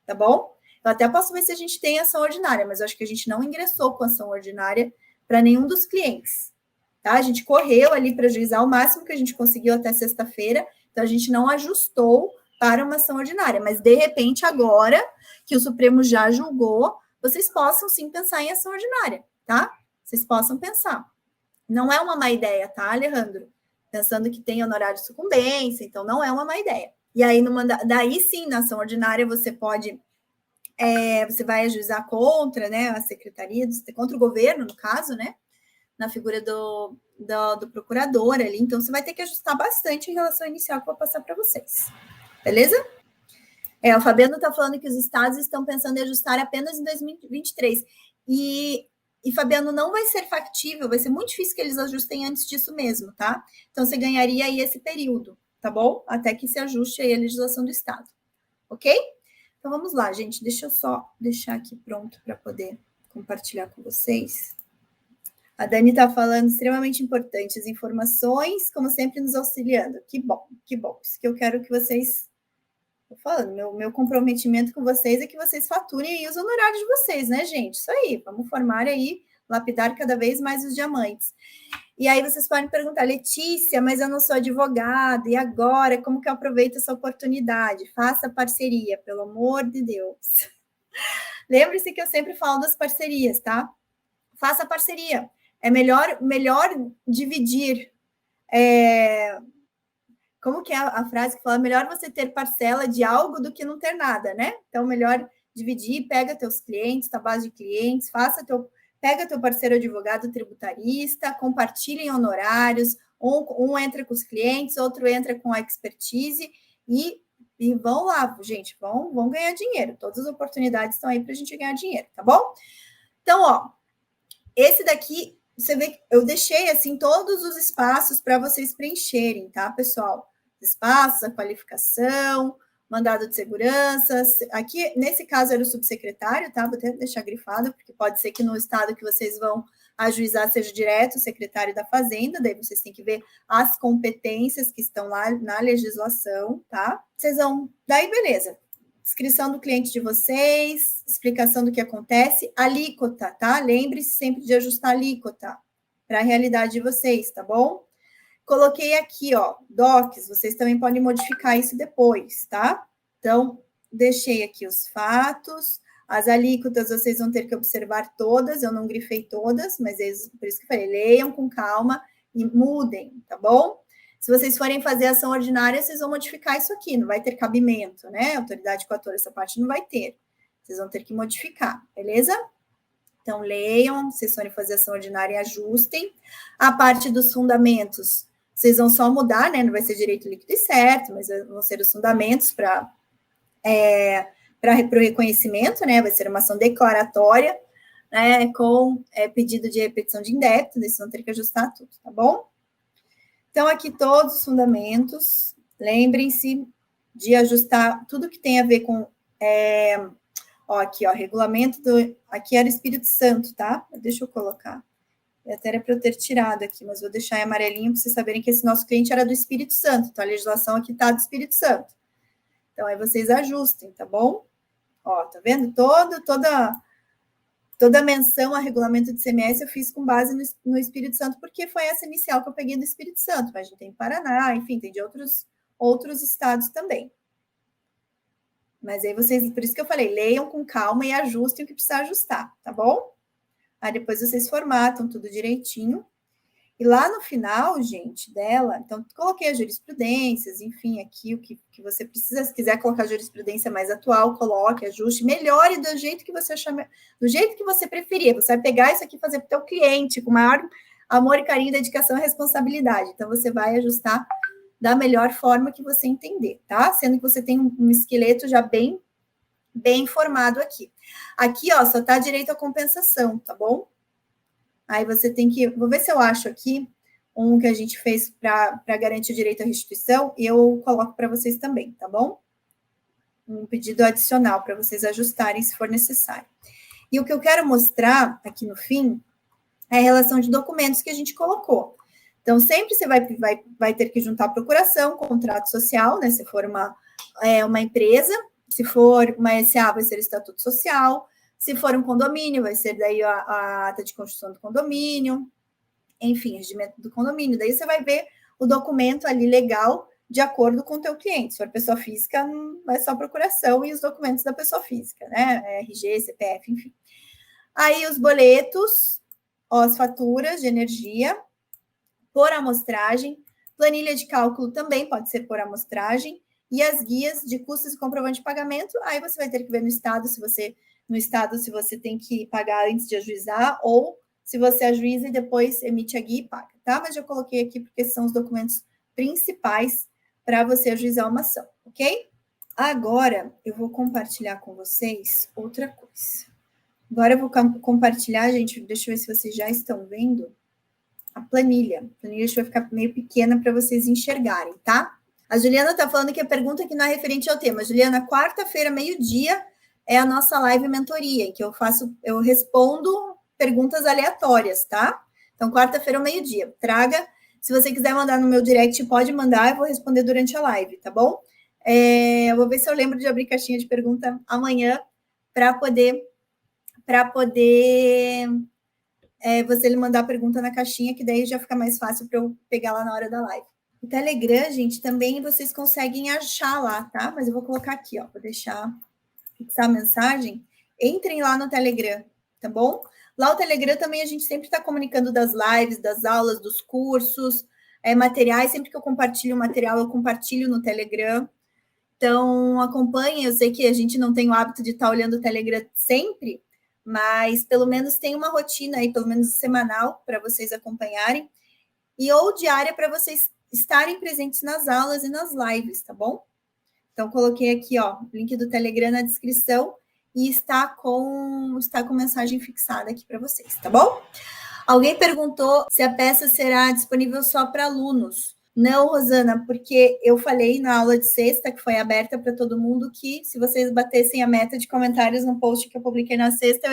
Tá bom? Eu até posso ver se a gente tem ação ordinária, mas eu acho que a gente não ingressou com ação ordinária para nenhum dos clientes. Tá? A gente correu ali para ajuizar o máximo que a gente conseguiu até sexta-feira, então a gente não ajustou para uma ação ordinária. Mas, de repente, agora que o Supremo já julgou, vocês possam sim pensar em ação ordinária, tá? Vocês possam pensar. Não é uma má ideia, tá, Alejandro? Pensando que tem honorário de sucumbência, então não é uma má ideia. E aí, daí sim, na ação ordinária, você pode, você vai ajuizar contra, né, a secretaria, contra o governo, no caso, né, na figura do procurador ali. Então, você vai ter que ajustar bastante em relação ao inicial que eu vou passar para vocês. Beleza? O Fabiano está falando que os estados estão pensando em ajustar apenas em 2023. E, Fabiano, não vai ser factível, vai ser muito difícil que eles ajustem antes disso mesmo, tá? Então, você ganharia aí esse período, tá bom? Até que se ajuste aí a legislação do estado, ok? Então, vamos lá, gente. Deixa eu só deixar aqui pronto para poder compartilhar com vocês. A Dani está falando, extremamente importante, as informações, como sempre, nos auxiliando. Que bom, que bom. Isso que eu quero que vocês... Estou falando, meu comprometimento com vocês é que vocês faturem aí os honorários de vocês, né, gente? Isso aí, vamos formar aí, lapidar cada vez mais os diamantes. E aí vocês podem perguntar, Letícia, mas eu não sou advogada, e agora, como que eu aproveito essa oportunidade? Faça parceria, pelo amor de Deus. Lembre-se que eu sempre falo das parcerias, tá? Faça parceria. É melhor dividir... Como que é a frase que fala? Melhor você ter parcela de algo do que não ter nada, né? Então, melhor dividir, pega teus clientes, tua base de clientes, pega teu parceiro advogado tributarista, compartilhem honorários, um entra com os clientes, outro entra com a expertise e vão lá, gente, vão ganhar dinheiro. Todas as oportunidades estão aí para a gente ganhar dinheiro, tá bom? Então, ó, esse daqui, você vê, eu deixei, assim, todos os espaços para vocês preencherem, tá, pessoal? Os espaços, a qualificação, mandado de segurança. Aqui, nesse caso, era o subsecretário, tá? Vou até deixar grifado, porque pode ser que no estado que vocês vão ajuizar seja direto o secretário da Fazenda, daí vocês têm que ver as competências que estão lá na legislação, tá? Vocês vão... Daí, beleza. Descrição do cliente de vocês, explicação do que acontece, alíquota, tá? Lembre-se sempre de ajustar a alíquota para a realidade de vocês, tá bom? Coloquei aqui, ó, docs, vocês também podem modificar isso depois, tá? Então, deixei aqui os fatos, as alíquotas vocês vão ter que observar todas, eu não grifei todas, mas por isso que eu falei, leiam com calma e mudem, tá bom? Se vocês forem fazer ação ordinária, vocês vão modificar isso aqui, não vai ter cabimento, né? Autoridade coatora, essa parte não vai ter. Vocês vão ter que modificar, beleza? Então, leiam, se vocês forem fazer ação ordinária e ajustem. A parte dos fundamentos, vocês vão só mudar, né? Não vai ser direito líquido e certo, mas vão ser os fundamentos para o reconhecimento, né? Vai ser uma ação declaratória, né? Com pedido de repetição de indébito, vocês vão ter que ajustar tudo, tá bom? Então, aqui todos os fundamentos. Lembrem-se de ajustar tudo que tem a ver com... aqui, regulamento do... Aqui era Espírito Santo, tá? Deixa eu colocar. Até era para eu ter tirado aqui, mas vou deixar em amarelinho para vocês saberem que esse nosso cliente era do Espírito Santo. Então, a legislação aqui está do Espírito Santo. Então, aí vocês ajustem, tá bom? Tá vendo? Toda a menção a regulamento de CMS eu fiz com base no Espírito Santo, porque foi essa inicial que eu peguei do Espírito Santo. Mas a gente tem Paraná, enfim, tem de outros estados também. Mas aí vocês, por isso que eu falei, leiam com calma e ajustem o que precisa ajustar, tá bom? Aí depois vocês formatam tudo direitinho. E lá no final, gente, dela, então coloquei as jurisprudências, enfim, aqui o que você precisa, se quiser colocar a jurisprudência mais atual, coloque, ajuste, melhore do jeito que você achar, do jeito que você preferir. Você vai pegar isso aqui e fazer para o teu cliente, com maior amor e carinho, dedicação e responsabilidade. Então, você vai ajustar da melhor forma que você entender, tá? Sendo que você tem um esqueleto já bem formado aqui. Aqui, só tá direito à compensação, tá bom? Aí você tem que... Vou ver se eu acho aqui um que a gente fez para garantir o direito à restituição e eu coloco para vocês também, tá bom? Um pedido adicional para vocês ajustarem se for necessário. E o que eu quero mostrar aqui no fim é a relação de documentos que a gente colocou. Então, sempre você vai ter que juntar a procuração, contrato social, né? Se for uma empresa, se for uma SA, vai ser o estatuto social. Se for um condomínio, vai ser daí a ata de construção do condomínio, enfim, regimento do condomínio. Daí você vai ver o documento ali legal de acordo com o teu cliente. Se for pessoa física, vai só procuração e os documentos da pessoa física, né? RG, CPF, enfim. Aí os boletos, as faturas de energia, por amostragem, planilha de cálculo também pode ser por amostragem, e as guias de custos e comprovante de pagamento, aí você vai ter que ver no estado se você tem que pagar antes de ajuizar, ou se você ajuiza e depois emite a guia e paga, tá? Mas já coloquei aqui porque são os documentos principais para você ajuizar uma ação, ok? Agora, eu vou compartilhar com vocês outra coisa. Agora eu vou compartilhar, gente, deixa eu ver se vocês já estão vendo, a planilha. A planilha vai ficar meio pequena para vocês enxergarem, tá? A Juliana está falando que a pergunta que não é referente ao tema. Juliana, quarta-feira, meio-dia, é a nossa live mentoria, em que eu respondo perguntas aleatórias, tá? Então, quarta-feira, meio-dia. Traga, se você quiser mandar no meu direct, pode mandar, eu vou responder durante a live, tá bom? Eu vou ver se eu lembro de abrir caixinha de pergunta amanhã para poder você mandar a pergunta na caixinha, que daí já fica mais fácil para eu pegar lá na hora da live. O Telegram, gente, também vocês conseguem achar lá, tá? Mas eu vou colocar aqui, vou deixar fixar a mensagem. Entrem lá no Telegram, tá bom? Lá o Telegram também a gente sempre está comunicando das lives, das aulas, dos cursos, materiais. Sempre que eu compartilho material, eu compartilho no Telegram. Então, acompanhem. Eu sei que a gente não tem o hábito de estar olhando o Telegram sempre, mas pelo menos tem uma rotina aí, pelo menos semanal, para vocês acompanharem. E ou diária para vocês estarem presentes nas aulas e nas lives, tá bom? Então, coloquei aqui, o link do Telegram na descrição e está com mensagem fixada aqui para vocês, tá bom? Alguém perguntou se a peça será disponível só para alunos. Não, Rosana, porque eu falei na aula de sexta, que foi aberta para todo mundo, que se vocês batessem a meta de comentários no post que eu publiquei na sexta,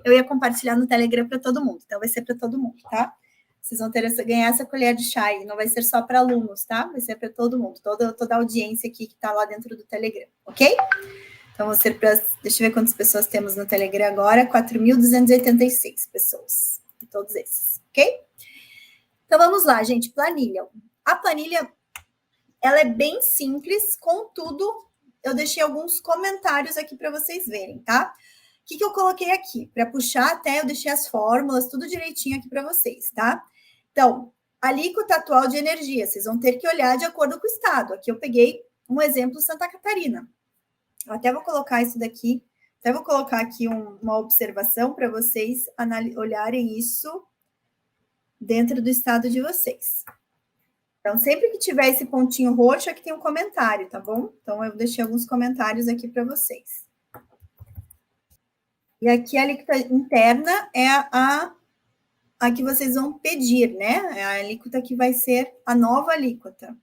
eu ia compartilhar no Telegram para todo mundo. Então, vai ser para todo mundo, tá? Vocês vão ganhar essa colher de chá, e não vai ser só para alunos, tá? Vai ser para todo mundo, toda a audiência aqui que está lá dentro do Telegram, ok? Então, vão ser para... Deixa eu ver quantas pessoas temos no Telegram agora. 4.286 pessoas. Todos esses, ok? Então, vamos lá, gente. Planilha. A planilha, ela é bem simples, contudo, eu deixei alguns comentários aqui para vocês verem, tá? O que eu coloquei aqui? Para puxar até, eu deixei as fórmulas, tudo direitinho aqui para vocês, tá? Então, alíquota atual de energia, vocês vão ter que olhar de acordo com o estado. Aqui eu peguei um exemplo Santa Catarina. Eu até vou colocar isso daqui Até vou colocar aqui uma observação para vocês olharem isso dentro do estado de vocês. Então, sempre que tiver esse pontinho roxo, aqui tem um comentário, tá bom? Então, eu deixei alguns comentários aqui para vocês. E aqui a alíquota interna é a que vocês vão pedir, né? É a alíquota que vai ser a nova alíquota,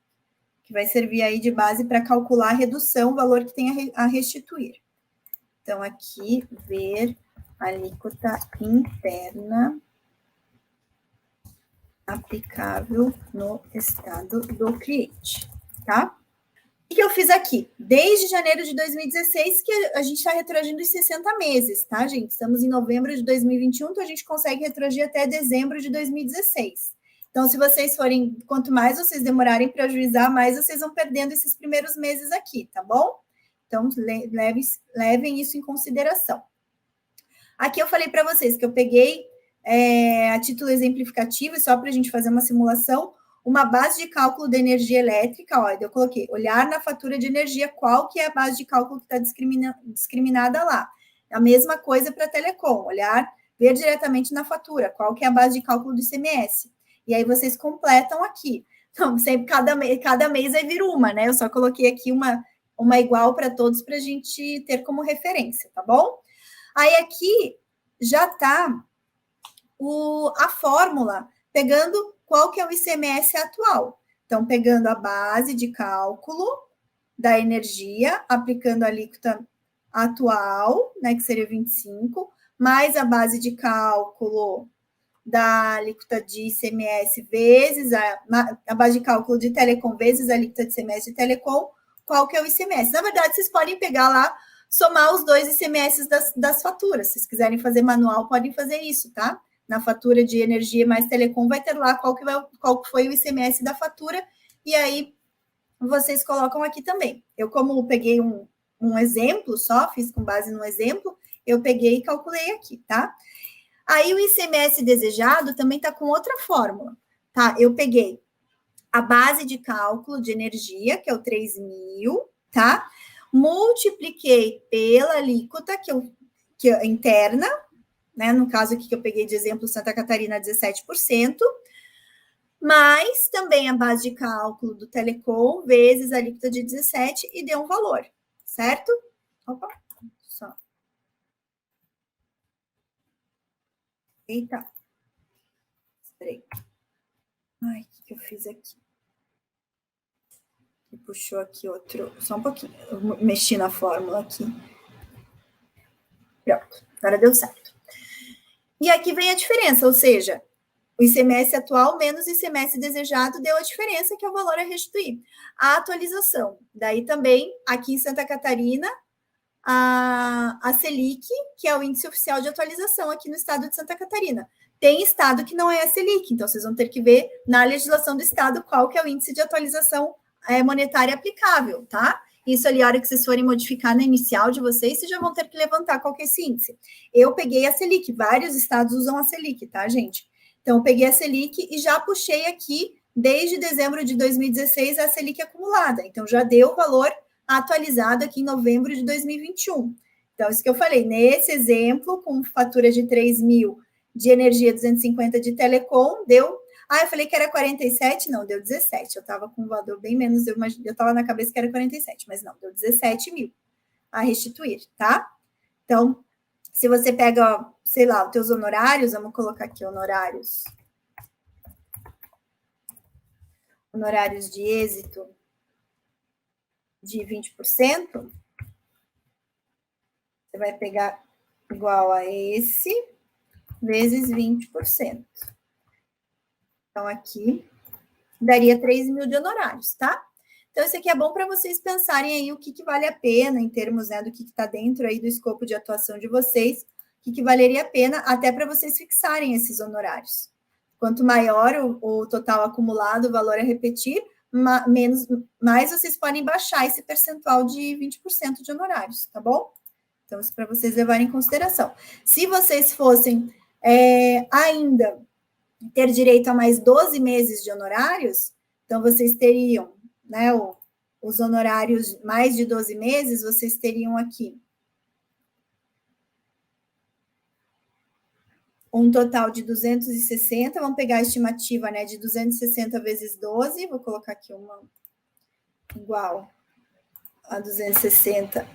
que vai servir aí de base para calcular a redução, o valor que tem a restituir. Então, aqui, ver alíquota interna aplicável no estado do cliente, tá? O que eu fiz aqui? Desde janeiro de 2016, que a gente está retroagindo em 60 meses, tá, gente? Estamos em novembro de 2021, então a gente consegue retroagir até dezembro de 2016. Então, se vocês forem, quanto mais vocês demorarem para ajuizar, mais vocês vão perdendo esses primeiros meses aqui, tá bom? Então, levem isso em consideração. Aqui eu falei para vocês que eu peguei, a título exemplificativo, só para a gente fazer uma simulação, uma base de cálculo de energia elétrica, ó, eu coloquei, olhar na fatura de energia, qual que é a base de cálculo que está discriminada lá. A mesma coisa para telecom, olhar, ver diretamente na fatura, qual que é a base de cálculo do ICMS. E aí vocês completam aqui. Então, sempre, cada mês vai vir uma, né? Eu só coloquei aqui uma igual para todos para a gente ter como referência, tá bom? Aí aqui já está a fórmula, pegando qual que é o ICMS atual. Então, pegando a base de cálculo da energia, aplicando a alíquota atual, né, que seria 25, mais a base de cálculo da alíquota de ICMS vezes a base de cálculo de telecom vezes a alíquota de ICMS de telecom, qual que é o ICMS. Na verdade, vocês podem pegar lá, somar os dois ICMS das faturas. Se vocês quiserem fazer manual, podem fazer isso, tá? Na fatura de energia mais telecom, vai ter lá qual que foi o ICMS da fatura, e aí vocês colocam aqui também. Eu, como peguei um exemplo só, fiz com base no exemplo, eu peguei e calculei aqui, tá? Aí o ICMS desejado também está com outra fórmula, tá? Eu peguei a base de cálculo de energia, que é o 3.000, tá? Multipliquei pela alíquota que é interna, né? No caso aqui que eu peguei de exemplo Santa Catarina, 17%, mais também a base de cálculo do telecom vezes a alíquota de 17% e deu um valor, certo? Opa, só. Eita. Esperei. Ai, o que eu fiz aqui? Puxou aqui outro, só um pouquinho. Eu mexi na fórmula aqui. Pronto, agora deu certo. E aqui vem a diferença, ou seja, o ICMS atual menos o ICMS desejado deu a diferença, que é o valor a restituir. A atualização. Daí também, aqui em Santa Catarina, a Selic, que é o índice oficial de atualização aqui no estado de Santa Catarina. Tem estado que não é a Selic, então vocês vão ter que ver na legislação do estado qual que é o índice de atualização monetária aplicável, tá? Isso ali, a hora que vocês forem modificar na inicial de vocês já vão ter que levantar qual que é esse índice. Eu peguei a Selic, vários estados usam a Selic, tá, gente? Então, eu peguei a Selic e já puxei aqui, desde dezembro de 2016, a Selic acumulada. Então, já deu o valor atualizado aqui em novembro de 2021. Então, isso que eu falei, nesse exemplo, com fatura de 3.000 de energia, 250 de telecom, deu... eu falei que era 47, não, deu 17. Eu estava com um valor bem menos, eu estava na cabeça que era 47, mas não, deu 17 mil a restituir, tá? Então, se você pega, sei lá, os teus honorários, vamos colocar aqui honorários de êxito de 20%, você vai pegar igual a esse, vezes 20%. Então, aqui, daria 3.000 de honorários, tá? Então, isso aqui é bom para vocês pensarem aí o que vale a pena, em termos, né, do que está dentro aí do escopo de atuação de vocês, o que valeria a pena, até para vocês fixarem esses honorários. Quanto maior o total acumulado, o valor a repetir, mais vocês podem baixar esse percentual de 20% de honorários, tá bom? Então, isso para vocês levarem em consideração. Se vocês fossem ainda ter direito a mais 12 meses de honorários, então vocês teriam, né, os honorários mais de 12 meses, vocês teriam aqui um total de 260, vamos pegar a estimativa, né, de 260 vezes 12, vou colocar aqui uma igual a 260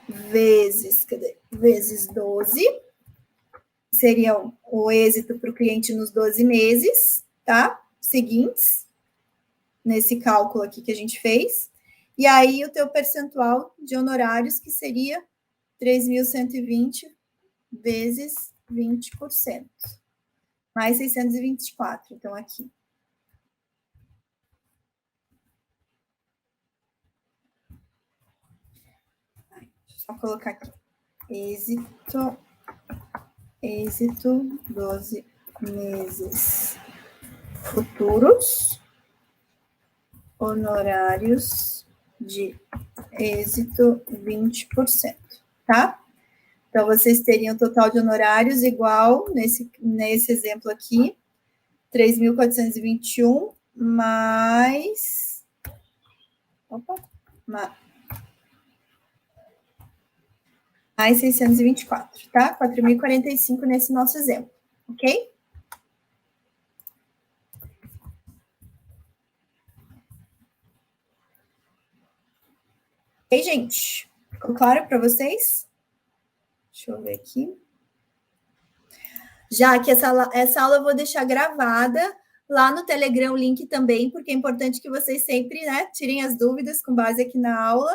vezes 12, seria o êxito para o cliente nos 12 meses, tá? Seguintes, nesse cálculo aqui que a gente fez. E aí, o teu percentual de honorários, que seria 3.120 vezes 20%. Mais 624, então, aqui. Só colocar aqui. Êxito 12 meses futuros, honorários de êxito 20%, tá? Então, vocês teriam o total de honorários igual, nesse exemplo aqui, 3.421 mais... Opa! Mais 624, tá? 4.045 nesse nosso exemplo, ok? Ok, gente? Ficou claro para vocês? Deixa eu ver aqui. Já que essa aula eu vou deixar gravada lá no Telegram, o link também, porque é importante que vocês sempre, né, tirem as dúvidas com base aqui na aula,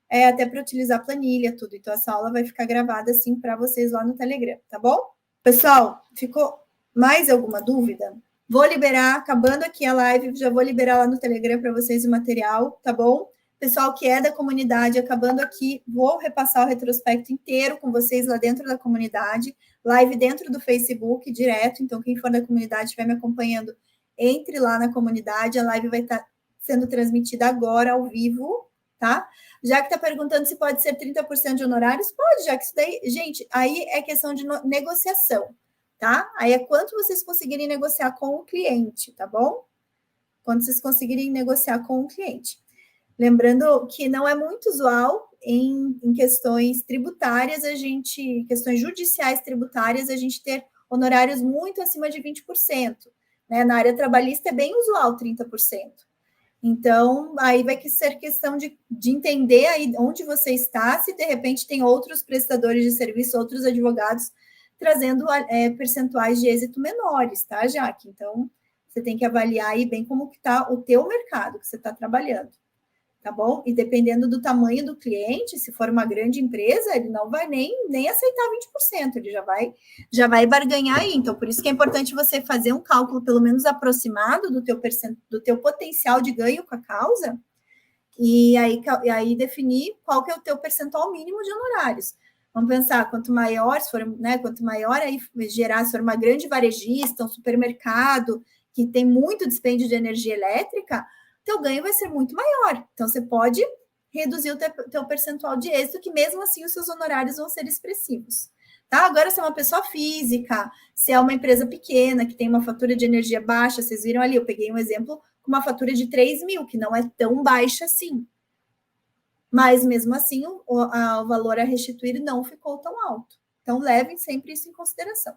até para utilizar planilha, tudo. Então, essa aula vai ficar gravada, assim, para vocês lá no Telegram, tá bom? Pessoal, ficou mais alguma dúvida? Vou liberar, acabando aqui a live, já vou liberar lá no Telegram para vocês o material, tá bom? Pessoal que é da comunidade, acabando aqui, vou repassar o retrospecto inteiro com vocês lá dentro da comunidade, live dentro do Facebook, direto, então quem for da comunidade estiver me acompanhando, entre lá na comunidade, a live vai estar sendo transmitida agora, ao vivo, tá? Já que está perguntando se pode ser 30% de honorários, pode, já que isso daí, gente, aí é questão de negociação, tá? Aí é quanto vocês conseguirem negociar com o cliente, tá bom? Quando vocês conseguirem negociar com o cliente. Lembrando que não é muito usual em questões tributárias, questões judiciais tributárias, a gente ter honorários muito acima de 20%. Né? Na área trabalhista é bem usual 30%. Então, aí vai ser questão de entender aí onde você está, se de repente tem outros prestadores de serviço, outros advogados, trazendo percentuais de êxito menores, tá, Jaque? Então, você tem que avaliar aí bem como que está o teu mercado que você está trabalhando. Tá bom? E dependendo do tamanho do cliente, se for uma grande empresa, ele não vai nem aceitar 20%, ele já vai barganhar aí. Então, por isso que é importante você fazer um cálculo pelo menos aproximado do teu potencial de ganho com a causa, e aí definir qual que é o teu percentual mínimo de honorários. Vamos pensar, quanto maior, aí gerar, se for uma grande varejista, um supermercado, que tem muito dispêndio de energia elétrica, teu ganho vai ser muito maior. Então, você pode reduzir o teu percentual de êxito, que mesmo assim os seus honorários vão ser expressivos. Tá? Agora, se é uma pessoa física, se é uma empresa pequena, que tem uma fatura de energia baixa, vocês viram ali, eu peguei um exemplo com uma fatura de 3 mil, que não é tão baixa assim. Mas, mesmo assim, o valor a restituir não ficou tão alto. Então, levem sempre isso em consideração.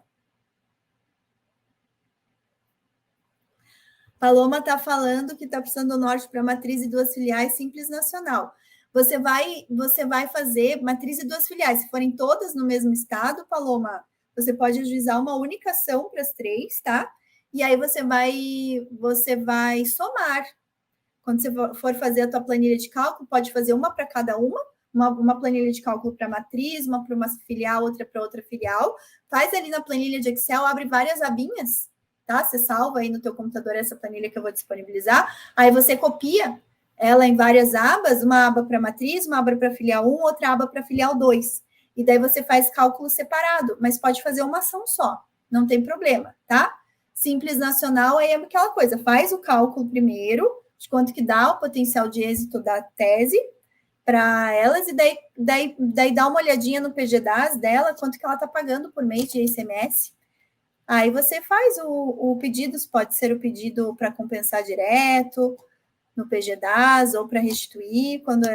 Paloma está falando que está precisando do norte para matriz e duas filiais Simples Nacional. Você vai fazer matriz e duas filiais. Se forem todas no mesmo estado, Paloma, você pode ajuizar uma única ação para as três, tá? E aí você vai somar. Quando você for fazer a tua planilha de cálculo, pode fazer uma para cada uma planilha de cálculo para matriz, uma para uma filial, outra para outra filial. Faz ali na planilha de Excel, abre várias abinhas, tá? Você salva aí no teu computador essa planilha que eu vou disponibilizar. Aí você copia ela em várias abas, uma aba para matriz, uma aba para filial 1, outra aba para filial 2. E daí você faz cálculo separado, mas pode fazer uma ação só, não tem problema, tá? Simples Nacional aí é aquela coisa, faz o cálculo primeiro, de quanto que dá o potencial de êxito da tese para elas, e daí dá uma olhadinha no PGDAS dela, quanto que ela está pagando por mês de ICMS. Aí você faz o pedido, pode ser o pedido para compensar direto no PGDAS ou para restituir, quando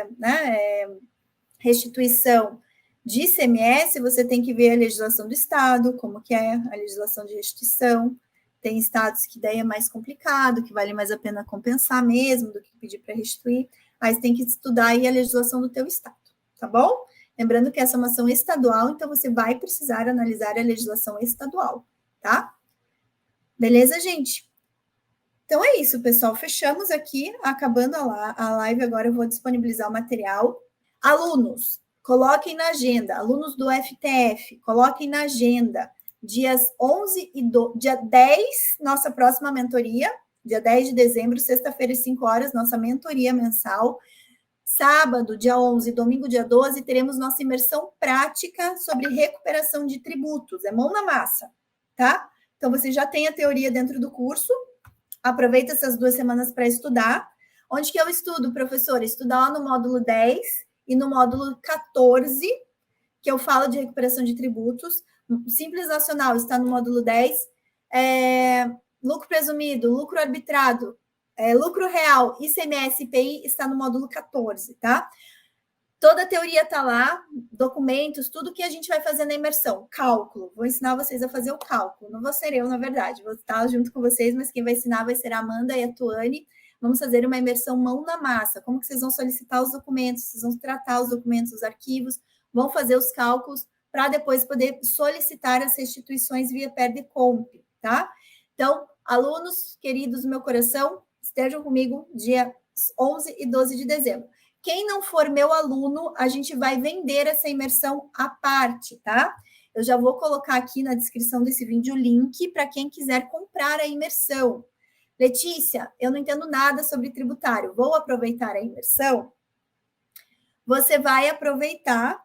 restituição De ICMS, você tem que ver a legislação do estado, como que é a legislação de restituição. Tem estados que daí é mais complicado, que vale mais a pena compensar mesmo do que pedir para restituir. Aí você tem que estudar aí a legislação do teu estado, tá bom? Lembrando que essa é uma ação estadual, então você vai precisar analisar a legislação estadual, tá? Beleza, gente? Então é isso, pessoal. Fechamos aqui, acabando a live, agora eu vou disponibilizar o material. Alunos, coloquem na agenda, alunos do FTF, coloquem na agenda, dias 11 e dia 10, nossa próxima mentoria, dia 10 de dezembro, sexta-feira, às 5 horas, nossa mentoria mensal. Sábado, dia 11, domingo, dia 12, teremos nossa imersão prática sobre recuperação de tributos, é mão na massa, tá? Então, você já tem a teoria dentro do curso, aproveita essas 2 semanas para estudar. Onde que eu estudo, professora? Estudar lá no módulo 10 e no módulo 14, que eu falo de recuperação de tributos. Simples Nacional está no módulo 10. Lucro presumido, lucro arbitrado, lucro real, ICMS, IPI está no módulo 14, tá? Toda a teoria está lá, documentos, tudo que a gente vai fazer na imersão. Cálculo, vou ensinar vocês a fazer o cálculo. Não vou ser eu, na verdade, vou estar junto com vocês, mas quem vai ensinar vai ser a Amanda e a Tuane. Vamos fazer uma imersão mão na massa. Como que vocês vão solicitar os documentos, vocês vão tratar os documentos, os arquivos, vão fazer os cálculos para depois poder solicitar as restituições via PERDECOMP, tá? Então, alunos queridos do meu coração, estejam comigo dia 11 e 12 de dezembro. Quem não for meu aluno, a gente vai vender essa imersão à parte, tá? Eu já vou colocar aqui na descrição desse vídeo o link para quem quiser comprar a imersão. Letícia, eu não entendo nada sobre tributário. Vou aproveitar a imersão? Você vai aproveitar.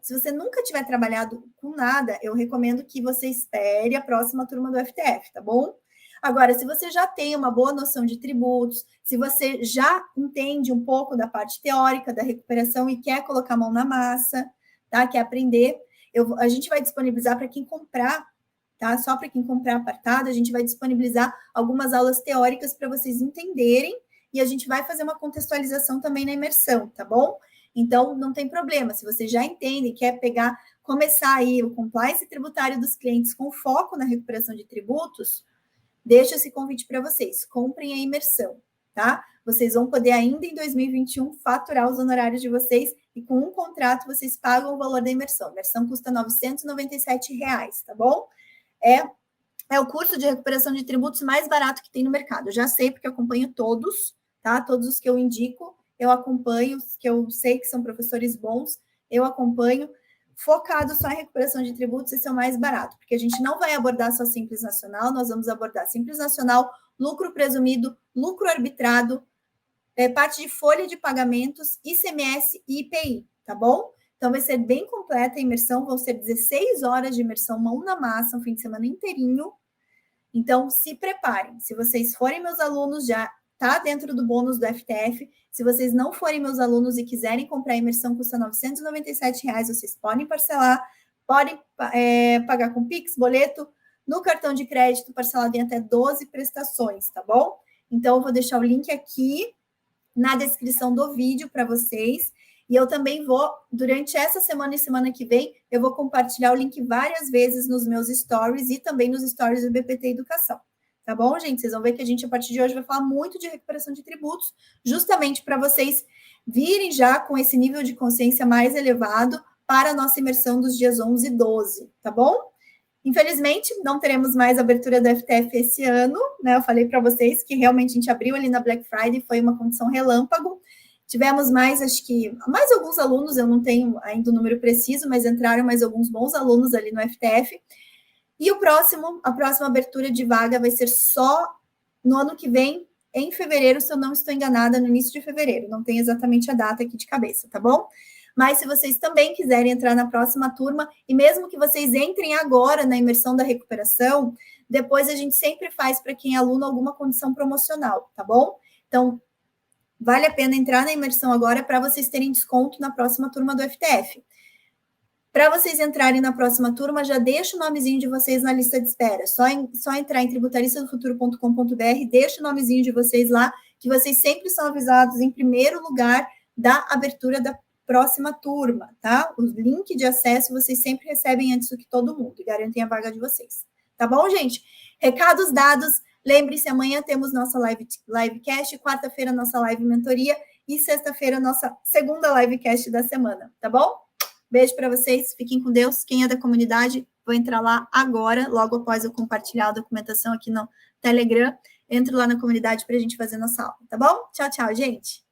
Se você nunca tiver trabalhado com nada, eu recomendo que você espere a próxima turma do FTF, tá bom? Agora, se você já tem uma boa noção de tributos, se você já entende um pouco da parte teórica da recuperação e quer colocar a mão na massa, tá? Quer aprender, a gente vai disponibilizar para quem comprar, tá? Só para quem comprar apartado, a gente vai disponibilizar algumas aulas teóricas para vocês entenderem e a gente vai fazer uma contextualização também na imersão, tá bom? Então, não tem problema, se você já entende e quer começar aí o compliance tributário dos clientes com foco na recuperação de tributos, deixo esse convite para vocês, comprem a imersão, tá? Vocês vão poder ainda em 2021 faturar os honorários de vocês e com um contrato vocês pagam o valor da imersão. A imersão custa R$ 997, tá bom? É o curso de recuperação de tributos mais barato que tem no mercado. Eu já sei porque eu acompanho todos, tá? Todos os que eu indico, eu acompanho, os que eu sei que são professores bons, eu acompanho. Focado só em recuperação de tributos, esse é o mais barato, porque a gente não vai abordar só Simples Nacional, nós vamos abordar Simples Nacional, lucro presumido, lucro arbitrado, parte de folha de pagamentos, ICMS e IPI, tá bom? Então, vai ser bem completa a imersão, vão ser 16 horas de imersão mão na massa, um fim de semana inteirinho. Então, se preparem. Se vocês forem meus alunos, já está dentro do bônus do FTF. Se vocês não forem meus alunos e quiserem comprar a imersão, custa R$ 997, vocês podem parcelar, podem pagar com Pix, boleto, no cartão de crédito, parcelado em até 12 prestações, tá bom? Então, eu vou deixar o link aqui na descrição do vídeo para vocês. E eu também vou, durante essa semana e semana que vem, eu vou compartilhar o link várias vezes nos meus stories e também nos stories do BPT Educação. Tá bom, gente? Vocês vão ver que a gente, a partir de hoje, vai falar muito de recuperação de tributos, justamente para vocês virem já com esse nível de consciência mais elevado para a nossa imersão dos dias 11 e 12, tá bom? Infelizmente, não teremos mais abertura do FTF esse ano, né? Eu falei para vocês que realmente a gente abriu ali na Black Friday, foi uma condição relâmpago. Tivemos mais alguns alunos, eu não tenho ainda o número preciso, mas entraram mais alguns bons alunos ali no FTF. E a próxima abertura de vaga vai ser só no ano que vem, em fevereiro, se eu não estou enganada, no início de fevereiro. Não tem exatamente a data aqui de cabeça, tá bom? Mas se vocês também quiserem entrar na próxima turma, e mesmo que vocês entrem agora na imersão da recuperação, depois a gente sempre faz para quem é aluno alguma condição promocional, tá bom? Então, vale a pena entrar na imersão agora para vocês terem desconto na próxima turma do FTF. Para vocês entrarem na próxima turma, já deixa o nomezinho de vocês na lista de espera. Só entrar em tributaristasdofuturo.com.br, deixa o nomezinho de vocês lá, que vocês sempre são avisados em primeiro lugar da abertura da próxima turma, tá? O link de acesso vocês sempre recebem antes do que todo mundo e garantem a vaga de vocês. Tá bom, gente? Recados dados. Lembre-se, amanhã temos nossa livecast, quarta-feira nossa live mentoria e sexta-feira nossa segunda livecast da semana, tá bom? Beijo para vocês, fiquem com Deus. Quem é da comunidade, vou entrar lá agora, logo após eu compartilhar a documentação aqui no Telegram. Entro lá na comunidade para a gente fazer nossa aula, tá bom? Tchau, tchau, gente.